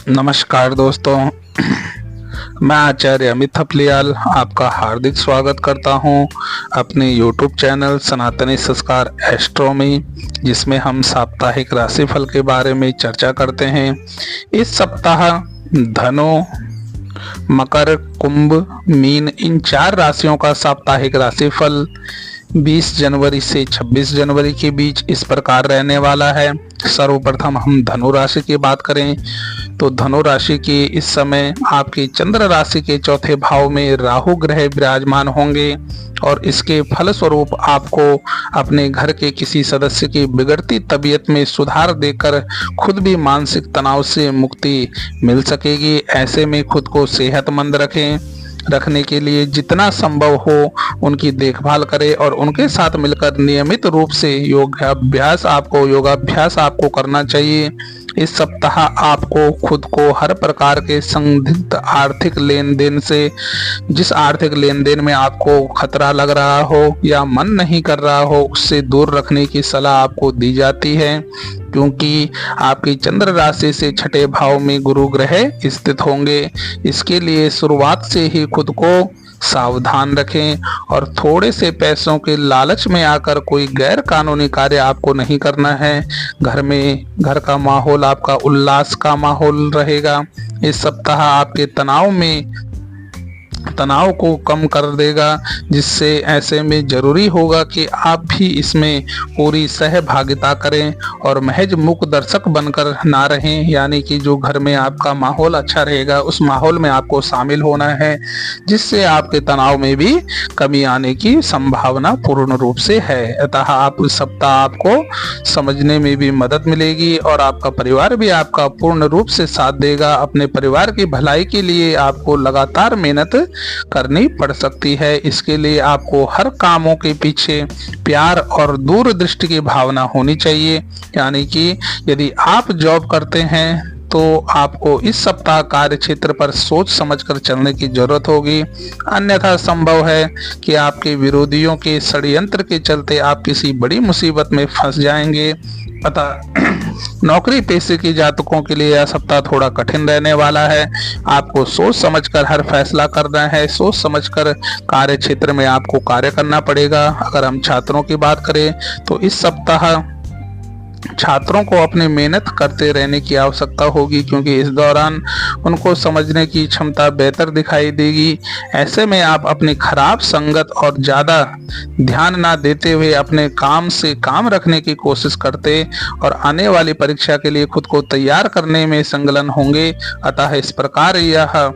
नमस्कार दोस्तों, मैं आचार्य अमित थपलियाल आपका हार्दिक स्वागत करता हूं अपने YouTube चैनल सनातनी संस्कार एस्ट्रो में, जिसमें हम साप्ताहिक राशिफल के बारे में चर्चा करते हैं। इस सप्ताह धनु, मकर, कुंभ, मीन इन 4 राशियों का साप्ताहिक राशिफल 20 जनवरी से 26 जनवरी के बीच इस प्रकार रहने वाला है। सर्वप्रथम हम धनु राशि की बात करें तो धनु राशि की इस समय आपकी चंद्र राशि के चौथे भाव में राहु ग्रह विराजमान होंगे और इसके फलस्वरूप आपको अपने घर के किसी सदस्य की बिगड़ती तबीयत में सुधार देकर खुद भी मानसिक तनाव से मुक्ति मिल सकेगी। ऐसे में खुद को सेहतमंद रखने के लिए जितना संभव हो उनकी देखभाल करें और उनके साथ मिलकर नियमित रूप से योगाभ्यास आपको करना चाहिए। इस सप्ताह आपको खुद को हर प्रकार के संदिग्ध आर्थिक लेन देन से, जिस आर्थिक लेन देन में आपको खतरा लग रहा हो या मन नहीं कर रहा हो, उससे दूर रखने की सलाह आपको दी जाती है, क्योंकि आपकी चंद्र राशि से छठे भाव में गुरु ग्रह स्थित होंगे। इसके लिए शुरुआत से ही खुद को सावधान रखें और थोड़े से पैसों के लालच में आकर कोई गैर कानूनी कार्य आपको नहीं करना है। घर का माहौल आपका उल्लास का माहौल रहेगा। इस सप्ताह आपके तनाव को कम कर देगा, जिससे ऐसे में जरूरी होगा कि आप भी इसमें पूरी सहभागिता करें और महज मूक दर्शक बनकर ना रहें। यानी कि जो घर में आपका माहौल अच्छा रहेगा उस माहौल में आपको शामिल होना है, जिससे आपके तनाव में भी कमी आने की संभावना पूर्ण रूप से है। अतः आप इस सप्ताह आपको समझने में भी मदद मिलेगी और आपका परिवार भी आपका पूर्ण रूप से साथ देगा। अपने परिवार की भलाई के लिए आपको लगातार मेहनत करनी पड़ सकती है। इसके लिए आपको हर कामों के पीछे प्यार और दूरदृष्टि की भावना होनी चाहिए। यानी कि यदि आप जॉब करते हैं तो आपको इस सप्ताह कार्य क्षेत्र पर सोच समझकर चलने की जरूरत होगी, अन्यथा संभव है कि आपके विरोधियों के षड्यंत्र के चलते आप किसी बड़ी मुसीबत में फंस जाएंगे। अतः नौकरी पेशे के जातकों के लिए यह सप्ताह थोड़ा कठिन रहने वाला है। आपको सोच समझकर हर फैसला करना है, सोच समझकर कार्य क्षेत्र में आपको कार्य करना पड़ेगा। अगर हम छात्रों की बात करें तो इस सप्ताह छात्रों को अपनी मेहनत करते रहने की आवश्यकता होगी, क्योंकि इस दौरान उनको समझने की क्षमता बेहतर दिखाई देगी। ऐसे में आप अपनी खराब संगत और ज़्यादा ध्यान ना देते हुए अपने काम से काम रखने की कोशिश करते और आने वाली परीक्षा के लिए खुद को तैयार करने में संलग्न होंगे। अतः इस प्रकार यह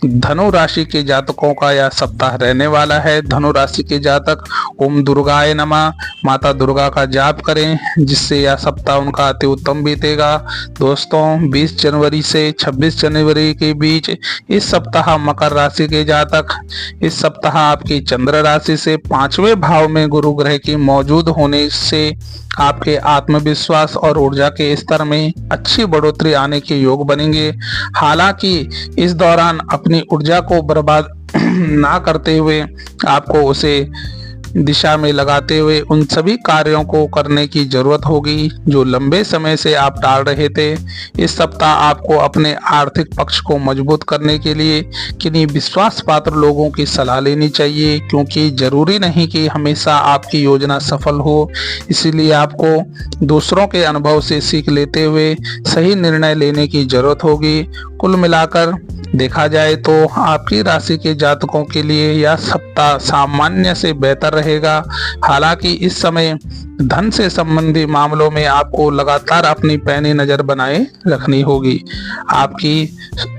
धनु राशि के जातकों का यह सप्ताह रहने वाला है। धनु राशि के जातक ओम दुर्गाय नमः, माता दुर्गा का जाप करें, जिससे यह सप्ताह उनका अति उत्तम बीतेगा। दोस्तों, 20 जनवरी से 26 जनवरी के बीच इस सप्ताह मकर राशि के जातक, इस सप्ताह आपकी चंद्र राशि से 5वें भाव में गुरु ग्रह की मौजूद होने से आपके आत्मविश्वास और ऊर्जा के स्तर में अच्छी बढ़ोतरी आने के योग बनेंगे। हालांकि इस दौरान अपनी ऊर्जा को बर्बाद ना करते हुए आपको उसे दिशा में लगाते हुए उन सभी कार्यों को करने की जरूरत होगी जो लंबे समय से आप टाल रहे थे। इस सप्ताह आपको अपने आर्थिक पक्ष को मजबूत करने के लिए किन्हीं विश्वास पात्र लोगों की सलाह लेनी चाहिए, क्योंकि जरूरी नहीं कि हमेशा आपकी योजना सफल हो। इसीलिए आपको दूसरों के अनुभव से सीख लेते हुए सही निर्णय लेने की जरूरत होगी। कुल मिलाकर देखा जाए तो आपकी राशि के जातकों के लिए यह सप्ताह सामान्य से बेहतर रहेगा। हालांकि इस समय धन से संबंधी मामलों में आपको लगातार अपनी पैनी नजर बनाए रखनी होगी। आपकी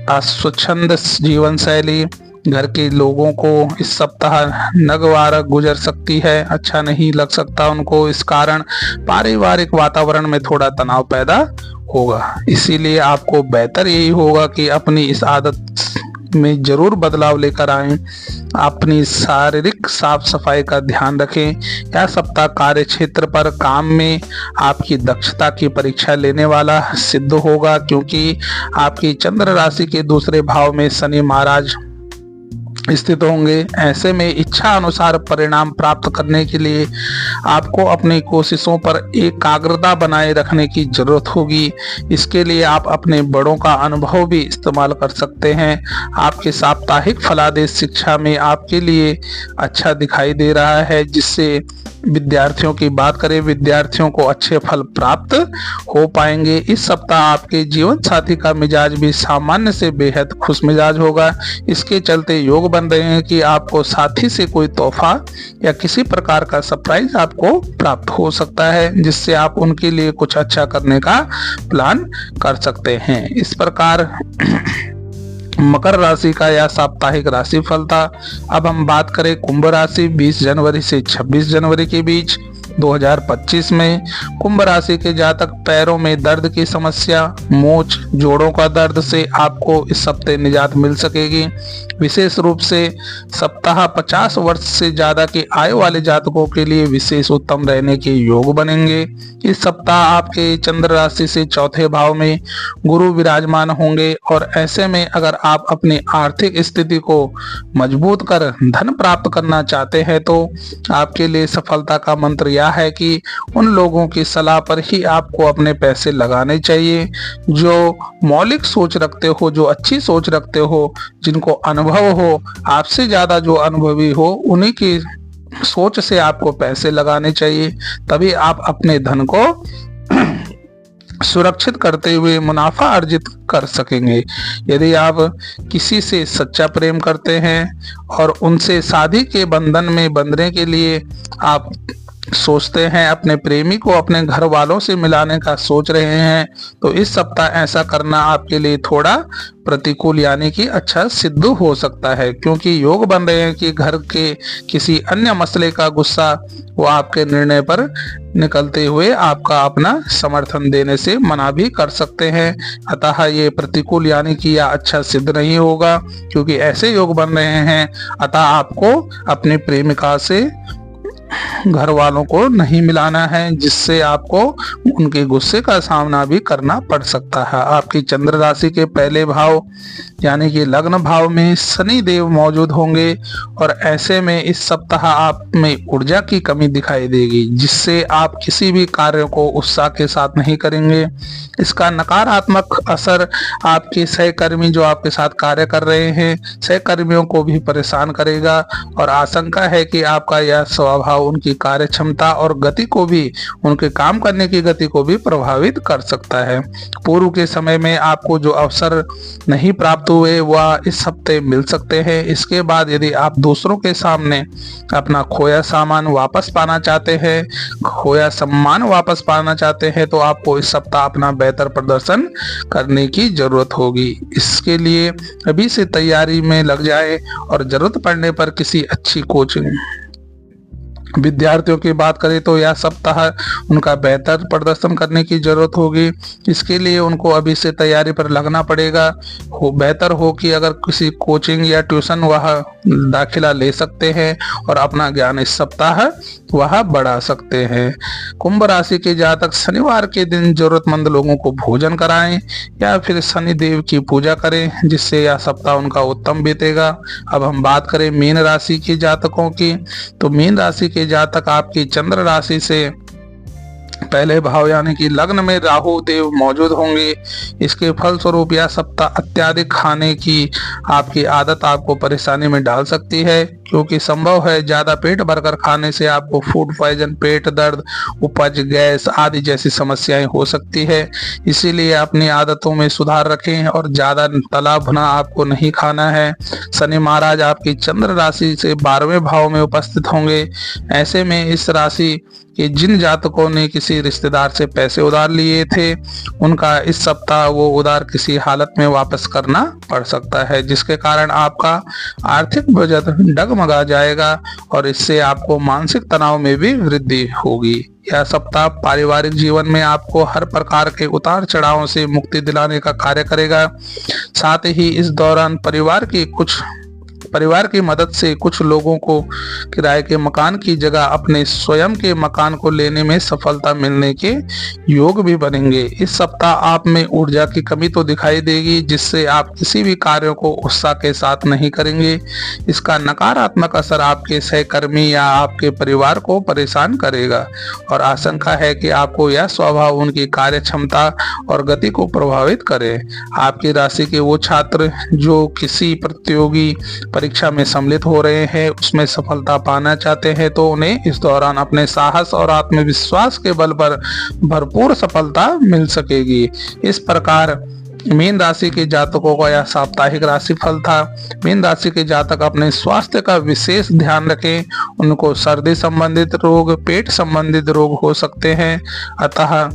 अस्वच्छंद जीवन शैली घर के लोगों को इस सप्ताह नगवार गुजर सकती है, अच्छा नहीं लग सकता उनको। इस कारण पारिवारिक वातावरण में थोड़ा तनाव पैदा होगा। इसीलिए आपको बेहतर यही होगा कि अपनी इस आदत में जरूर बदलाव लेकर आएं। अपनी शारीरिक साफ सफाई का ध्यान रखें। यह सप्ताह कार्य क्षेत्र पर काम में आपकी दक्षता की परीक्षा लेने वाला सिद्ध होगा, क्योंकि आपकी चंद्र राशि के दूसरे भाव में शनि महाराज स्थित होंगे। ऐसे में इच्छा अनुसार परिणाम प्राप्त करने के लिए आपको अपनी कोशिशों पर एकाग्रता बनाए रखने की जरूरत होगी। इसके लिए आप अपने बड़ों का अनुभव भी इस्तेमाल कर सकते हैं। आपके साप्ताहिक फलादेश शिक्षा में आपके लिए अच्छा दिखाई दे रहा है, जिससे विद्यार्थियों की बात करें, विद्यार्थियों को अच्छे फल प्राप्त हो पाएंगे। इस सप्ताह आपके जीवन साथी का मिजाज भी सामान्य से बेहद खुश मिजाज होगा। इसके चलते योग बन रहे हैं कि आपको साथी से कोई तोहफा या किसी प्रकार का सरप्राइज आपको प्राप्त हो सकता है, जिससे आप उनके लिए कुछ अच्छा करने का प्लान कर सकते हैं। इस प्रकार मकर राशि का यह साप्ताहिक राशिफल था। अब हम बात करें कुंभ राशि 20 जनवरी से 26 जनवरी के बीच 2025 में। कुंभ राशि के जातक पैरों में दर्द की समस्या, मोच, जोड़ों का दर्द से आपको इस हफ्ते निजात मिल सकेगी। विशेष रूप से सप्ताह 50 वर्ष से ज्यादा की आयु वाले जातकों के लिए विशेष उत्तम रहने के योग बनेंगे। इस सप्ताह आपके चंद्र राशि से चौथे भाव में गुरु विराजमान होंगे और ऐसे में अगर आप अपनी आर्थिक स्थिति को मजबूत कर धन प्राप्त करना चाहते हैं तो आपके लिए सफलता का मंत्र यह है कि उन लोगों की सलाह पर ही आपको अपने पैसे लगाने चाहिए जो मौलिक सोच रखते हो, जो अच्छी सोच रखते हो, जिनको अनुभव हो, आपसे ज्यादा जो अनुभवी हो, उन्हीं की सोच से आपको पैसे लगाने चाहिए। तभी आप अपने धन को सुरक्षित करते हुए मुनाफा अर्जित कर सकेंगे। यदि आप किसी से सच्चा प्रेम करते हैं और उनसे शादी के बंधन में बंधने के लिए आप सोचते हैं, अपने प्रेमी को अपने घर वालों से मिलाने का सोच रहे हैं, तो इस सप्ताह ऐसा करना आपके लिए थोड़ा प्रतिकूल यानी कि अच्छा सिद्ध हो सकता है, क्योंकि योग बन रहे हैं कि घर के किसी अन्य मसले का गुस्सा वो आपके निर्णय पर निकलते हुए आपका अपना समर्थन देने से मना भी कर सकते हैं। अतः ये प्रतिकूल यानी कि यह अच्छा सिद्ध नहीं होगा, क्योंकि ऐसे योग बन रहे हैं। अतः आपको अपनी प्रेमिका से घर वालों को नहीं मिलाना है, जिससे आपको उनके गुस्से का सामना भी करना पड़ सकता है। आपकी चंद्र राशि के पहले भाव यानी कि लग्न भाव में शनि देव मौजूद होंगे और ऐसे में इस सप्ताह आप में ऊर्जा की कमी दिखाई देगी, जिससे आप किसी भी कार्य को उत्साह के साथ नहीं करेंगे। इसका नकारात्मक असर आपके सहकर्मी जो आपके साथ कार्य कर रहे हैं, सहकर्मियों को भी परेशान करेगा और आशंका है कि आपका यह स्वभाव उनकी कार्य क्षमता और गति को भी, उनके काम करने की गति को भी प्रभावित कर सकता है। पूर्व के समय में आपको जो अवसर नहीं प्राप्त हुए वह इस हफ्ते मिल सकते हैं। इसके बाद यदि आप दूसरों के सामने अपना खोया सामान वापस पाना चाहते हैं, खोया सम्मान वापस पाना चाहते हैं, तो आपको इस सप्ताह अपना बेहतर प्रदर्शन करने की जरूरत होगी। इसके लिए अभी से तैयारी में लग जाए और जरूरत पड़ने पर किसी अच्छी कोचिंग। विद्यार्थियों की बात करें तो यह सप्ताह उनका बेहतर प्रदर्शन करने की जरूरत होगी। इसके लिए उनको अभी से तैयारी पर लगना पड़ेगा। बेहतर हो कि अगर किसी कोचिंग या ट्यूशन वह दाखिला ले सकते हैं और अपना ज्ञान इस सप्ताह वह बढ़ा सकते हैं। कुंभ राशि के जातक शनिवार के दिन जरूरतमंद लोगों को भोजन कराएं या फिर शनि देव की पूजा करें, जिससे यह सप्ताह उनका उत्तम बीतेगा। अब हम बात करें मीन राशि के जातकों की, तो मीन राशि के जातक आपकी चंद्र राशि से पहले भाव यानी कि लग्न में राहु देव मौजूद होंगे। इसके फलस्वरूप यह सप्ताह अत्याधिक खाने की आपकी आदत आपको परेशानी में डाल सकती है, क्योंकि संभव है ज्यादा पेट भरकर खाने से आपको फूड पॉइजन, पेट दर्द, उपज, गैस आदि जैसी समस्याएं हो सकती है। इसीलिए अपनी आदतों में सुधार रखें और ज्यादा तला भुना आपको नहीं खाना है। शनि महाराज आपकी चंद्र राशि से 12वें भाव में उपस्थित होंगे। ऐसे में इस राशि कि जिन जातकों ने किसी रिश्तेदार से पैसे उधार लिए थे, उनका इस सप्ताह वो उधार किसी हालत में वापस करना पड़ सकता है, जिसके कारण आपका आर्थिक बजट डगमगा जाएगा और इससे आपको मानसिक तनाव में भी वृद्धि होगी। यह सप्ताह पारिवारिक जीवन में आपको हर प्रकार के उतार चढ़ावों से मुक्ति दिलाने का कार्य करेगा। साथ ही इस दौरान परिवार की कुछ परिवार की मदद से कुछ लोगों को किराए के मकान की जगह अपने स्वयं के मकान को लेने में सफलता मिलने के योग भी बनेंगे। इस सप्ताह आप में ऊर्जा की कमी तो दिखाई देगी, जिससे आप किसी भी कार्यों को उत्साह के साथ नहीं करेंगे। इसका नकारात्मक असर आपके सहकर्मी या आपके परिवार को परेशान करेगा और आशंका है कि आपको यह स्वभाव उनकी कार्य क्षमता और गति को प्रभावित करे। आपकी राशि के वो छात्र जो किसी प्रतियोगी परीक्षा में सम्मिलित हो रहे हैं, उसमें सफलता पाना चाहते हैं, तो उन्हें इस दौरान अपने साहस और आत्मविश्वास के बल पर भरपूर सफलता मिल सकेगी। इस प्रकार मीन राशि के जातकों का यह साप्ताहिक राशिफल था। मीन राशि के जातक अपने स्वास्थ्य का विशेष ध्यान रखें। उनको सर्दी संबंधित रोग, पेट संबंधित रोग हो सकते हैं, अतः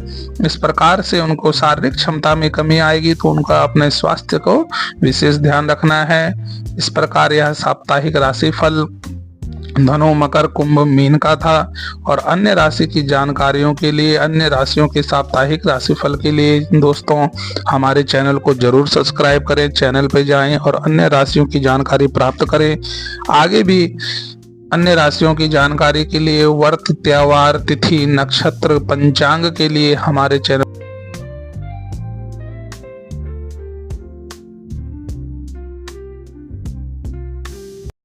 इस प्रकार से उनको शारीरिक क्षमता में कमी आएगी, तो उनका अपने स्वास्थ्य को विशेष ध्यान रखना है। इस प्रकार यह साप्ताहिक राशिफल धनु, मकर, कुंभ, मीन का था। और अन्य राशि की जानकारियों के लिए, अन्य राशियों के साप्ताहिक राशिफल के लिए दोस्तों हमारे चैनल को जरूर सब्सक्राइब करें, चैनल पे जाएं और अन्य राशियों की जानकारी प्राप्त करें। आगे भी अन्य राशियों की जानकारी के लिए, व्रत, त्योहार, तिथि, नक्षत्र, पंचांग के लिए हमारे चैनल